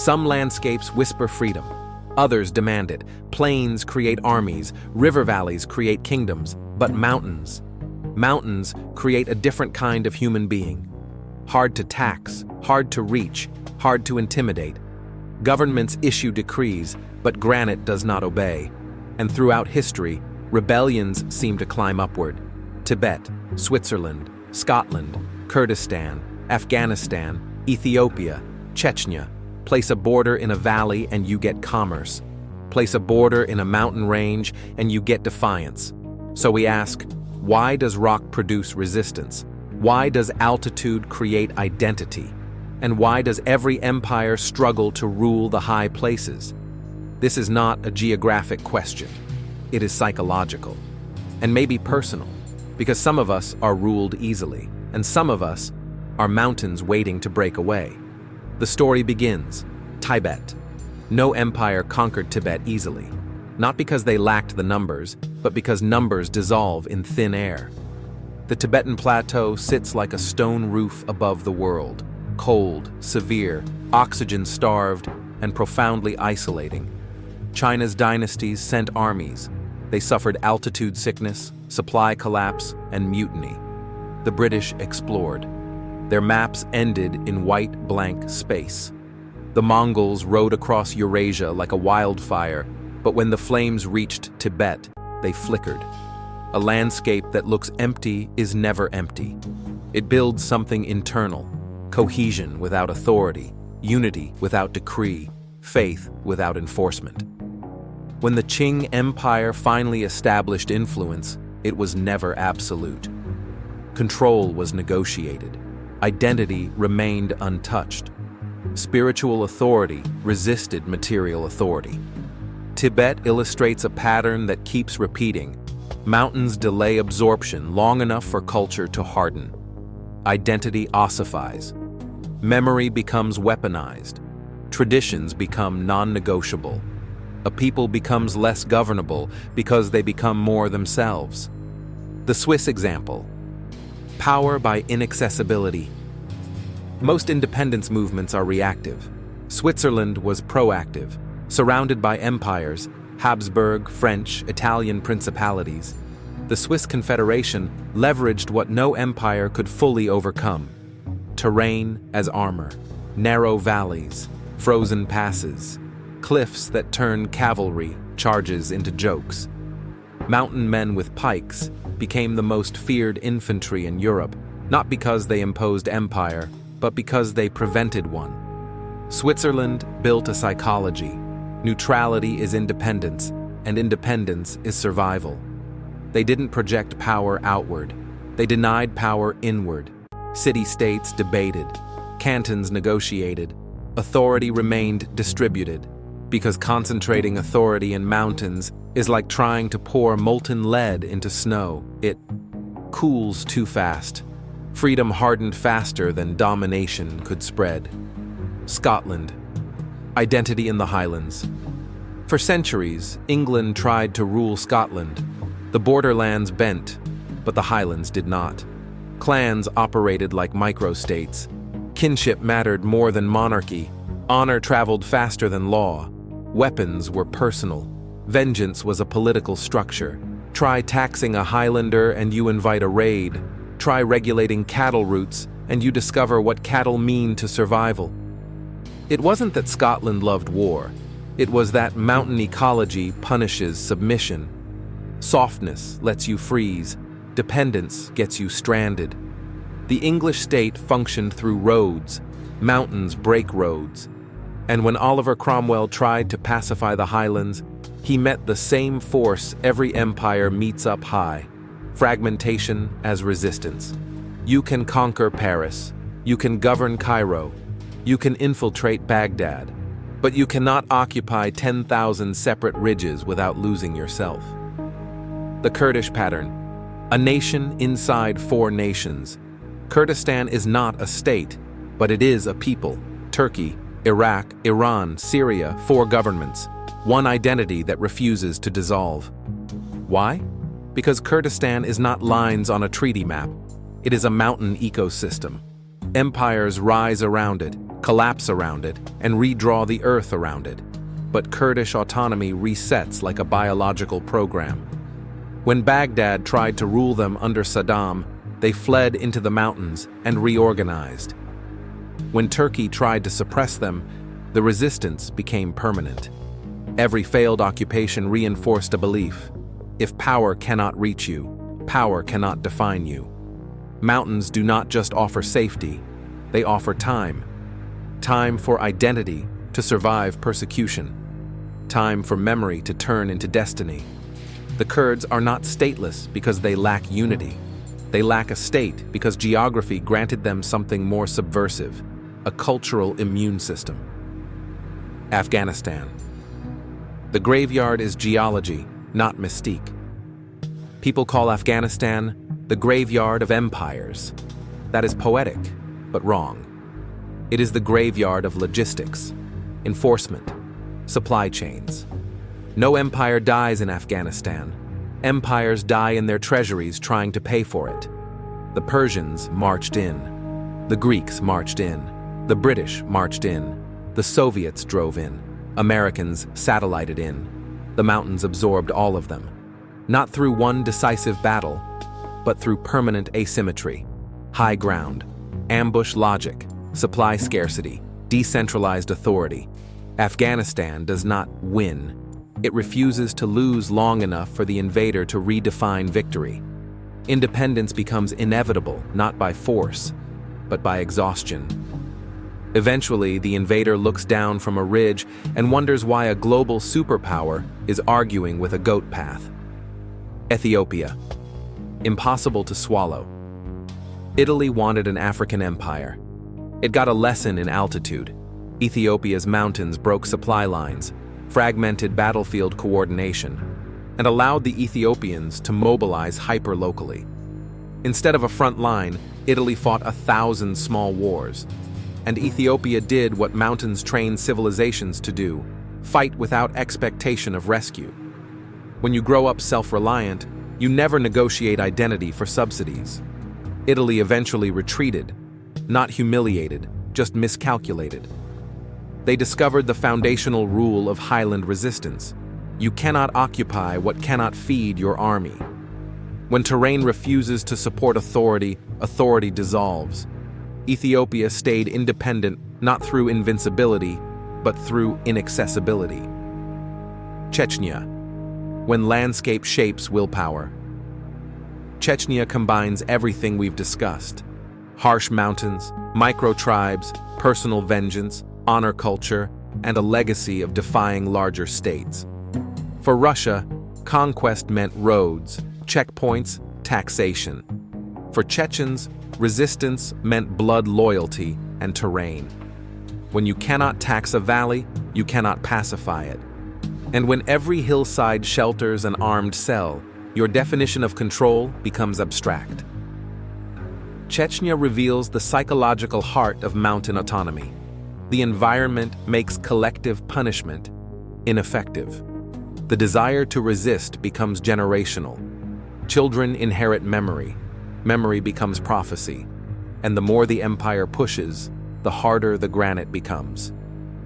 Some landscapes whisper freedom. Others demand it. Plains create armies, river valleys create kingdoms, but mountains create a different kind of human being. Hard to tax, hard to reach, hard to intimidate. Governments issue decrees, but granite does not obey. And throughout history, rebellions seem to climb upward. Tibet, Switzerland, Scotland, Kurdistan, Afghanistan, Ethiopia, Chechnya. Place a border in a valley and you get commerce. Place a border in a mountain range and you get defiance. So we ask, why does rock produce resistance? Why does altitude create identity? And why does every empire struggle to rule the high places? This is not a geographic question. It is psychological. And maybe personal, because some of us are ruled easily, and some of us are mountains waiting to break away. The story begins. Tibet. No empire conquered Tibet easily. Not because they lacked the numbers, but because numbers dissolve in thin air. The Tibetan Plateau sits like a stone roof above the world, cold, severe, oxygen-starved, and profoundly isolating. China's dynasties sent armies. They suffered altitude sickness, supply collapse, and mutiny. The British explored. Their maps ended in white blank space. The Mongols rode across Eurasia like a wildfire, but when the flames reached Tibet, they flickered. A landscape that looks empty is never empty. It builds something internal, cohesion without authority, unity without decree, faith without enforcement. When the Qing Empire finally established influence, it was never absolute. Control was negotiated. Identity remained untouched. Spiritual authority resisted material authority. Tibet illustrates a pattern that keeps repeating. Mountains delay absorption long enough for culture to harden. Identity ossifies. Memory becomes weaponized. Traditions become non-negotiable. A people becomes less governable because they become more themselves. The Swiss example. Power by inaccessibility. Most independence movements are reactive. Switzerland was proactive, surrounded by empires, Habsburg, French, Italian principalities. The Swiss Confederation leveraged what no empire could fully overcome. Terrain as armor, narrow valleys, frozen passes, cliffs that turn cavalry charges into jokes. Mountain men with pikes became the most feared infantry in Europe, not because they imposed empire, but because they prevented one. Switzerland built a psychology. Neutrality is independence, and independence is survival. They didn't project power outward. They denied power inward. City-states debated. Cantons negotiated. Authority remained distributed, because concentrating authority in mountains is like trying to pour molten lead into snow. It cools too fast. Freedom hardened faster than domination could spread. Scotland. Identity in the Highlands. For centuries, England tried to rule Scotland. The borderlands bent, but the Highlands did not. Clans operated like microstates. Kinship mattered more than monarchy. Honor traveled faster than law. Weapons were personal. Vengeance was a political structure. Try taxing a Highlander and you invite a raid. Try regulating cattle routes and you discover what cattle mean to survival. It wasn't that Scotland loved war. It was that mountain ecology punishes submission. Softness lets you freeze. Dependence gets you stranded. The English state functioned through roads. Mountains break roads. And when Oliver Cromwell tried to pacify the Highlands, he met the same force every empire meets up high. Fragmentation as resistance. You can conquer Paris. You can govern Cairo. You can infiltrate Baghdad. But you cannot occupy 10,000 separate ridges without losing yourself. The Kurdish pattern. A nation inside four nations. Kurdistan is not a state, but it is a people. Turkey, Iraq, Iran, Syria, four governments. One identity that refuses to dissolve. Why? Because Kurdistan is not lines on a treaty map. It is a mountain ecosystem. Empires rise around it. collapse around it, and redraw the earth around it. But Kurdish autonomy resets like a biological program. When Baghdad tried to rule them under Saddam, they fled into the mountains and reorganized. When Turkey tried to suppress them, the resistance became permanent. Every failed occupation reinforced a belief: if power cannot reach you, power cannot define you. Mountains do not just offer safety, they offer time. Time for identity to survive persecution. Time for memory to turn into destiny. The Kurds are not stateless because they lack unity. They lack a state because geography granted them something more subversive: a cultural immune system. Afghanistan. The graveyard is geology, not mystique. People call Afghanistan the graveyard of empires. That is poetic, but wrong. It is the graveyard of logistics, enforcement, supply chains. No empire dies in Afghanistan. Empires die in their treasuries trying to pay for it. The Persians marched in. The Greeks marched in. The British marched in. The Soviets drove in. Americans satellited in. The mountains absorbed all of them. Not through one decisive battle, but through permanent asymmetry, high ground, ambush logic, supply scarcity, decentralized authority. Afghanistan does not win. It refuses to lose long enough for the invader to redefine victory. Independence becomes inevitable, not by force, but by exhaustion. Eventually, the invader looks down from a ridge and wonders why a global superpower is arguing with a goat path. Ethiopia. Impossible to swallow. Italy wanted an African empire. It got a lesson in altitude. Ethiopia's mountains broke supply lines, fragmented battlefield coordination, and allowed the Ethiopians to mobilize hyper-locally. Instead of a front line, Italy fought 1,000 small wars. And Ethiopia did what mountains train civilizations to do: fight without expectation of rescue. When you grow up self-reliant, you never negotiate identity for subsidies. Italy eventually retreated, not humiliated, just miscalculated. They discovered the foundational rule of highland resistance: you cannot occupy what cannot feed your army. When terrain refuses to support authority, authority dissolves. Ethiopia stayed independent not through invincibility, but through inaccessibility. Chechnya. When landscape shapes willpower. Chechnya combines everything we've discussed: harsh mountains, micro-tribes, personal vengeance, honor culture, and a legacy of defying larger states. For Russia, conquest meant roads, checkpoints, taxation. For Chechens, resistance meant blood loyalty and terrain. When you cannot tax a valley, you cannot pacify it. And when every hillside shelters an armed cell, your definition of control becomes abstract. Chechnya reveals the psychological heart of mountain autonomy. The environment makes collective punishment ineffective. The desire to resist becomes generational. Children inherit memory. Memory becomes prophecy. And the more the empire pushes, the harder the granite becomes.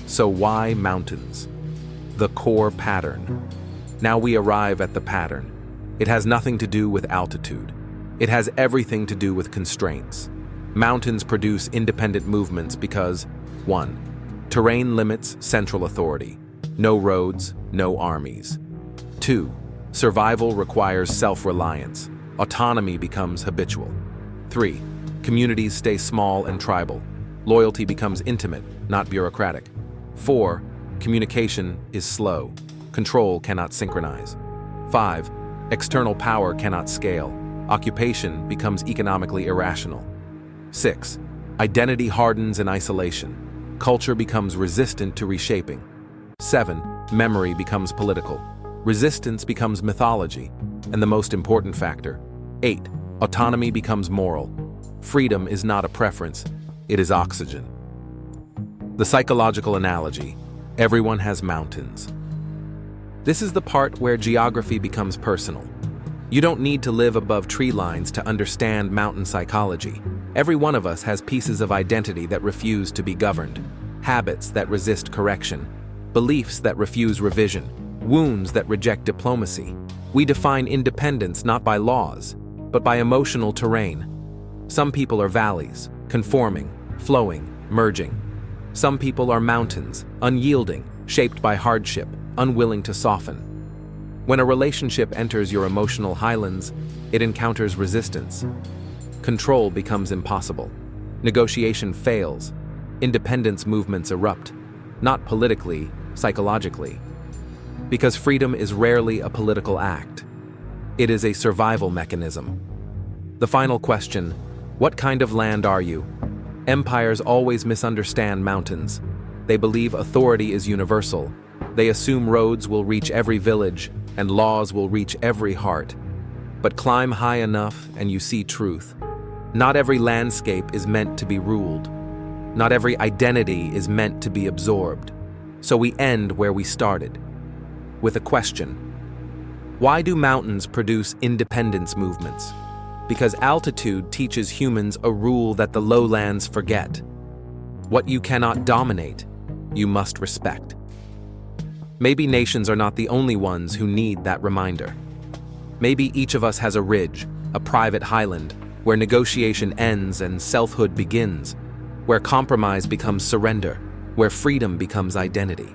So why mountains? The core pattern. Now we arrive at the pattern. It has nothing to do with altitude. It has everything to do with constraints. Mountains produce independent movements because 1. Terrain limits central authority. No roads, no armies. 2. Survival requires self-reliance. Autonomy becomes habitual. 3. Communities stay small and tribal. Loyalty becomes intimate, not bureaucratic. 4. Communication is slow. Control cannot synchronize. 5. External power cannot scale. Occupation becomes economically irrational. 6. Identity hardens in isolation. Culture becomes resistant to reshaping. 7. Memory becomes political. Resistance becomes mythology. And the most important factor, 8. Autonomy becomes moral. Freedom is not a preference, it is oxygen. The psychological analogy: everyone has mountains. This is the part where geography becomes personal. You don't need to live above tree lines to understand mountain psychology. Every one of us has pieces of identity that refuse to be governed, habits that resist correction, beliefs that refuse revision, wounds that reject diplomacy. We define independence not by laws, but by emotional terrain. Some people are valleys, conforming, flowing, merging. Some people are mountains, unyielding, shaped by hardship, unwilling to soften. When a relationship enters your emotional highlands, it encounters resistance. Control becomes impossible. Negotiation fails. Independence movements erupt, not politically, psychologically. Because freedom is rarely a political act. It is a survival mechanism. The final question: what kind of land are you? Empires always misunderstand mountains. They believe authority is universal. They assume roads will reach every village and laws will reach every heart. But climb high enough and you see truth. Not every landscape is meant to be ruled. Not every identity is meant to be absorbed. So we end where we started, with a question. Why do mountains produce independence movements? Because altitude teaches humans a rule that the lowlands forget. What you cannot dominate, you must respect. Maybe nations are not the only ones who need that reminder. Maybe each of us has a ridge, a private highland, where negotiation ends and selfhood begins, where compromise becomes surrender, where freedom becomes identity.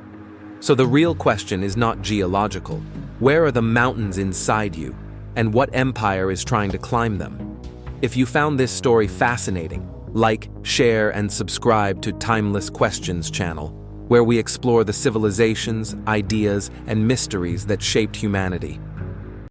So the real question is not geological. Where are the mountains inside you, and what empire is trying to climb them? If you found this story fascinating, like, share, and subscribe to Timeless Questions channel, where we explore the civilizations, ideas, and mysteries that shaped humanity.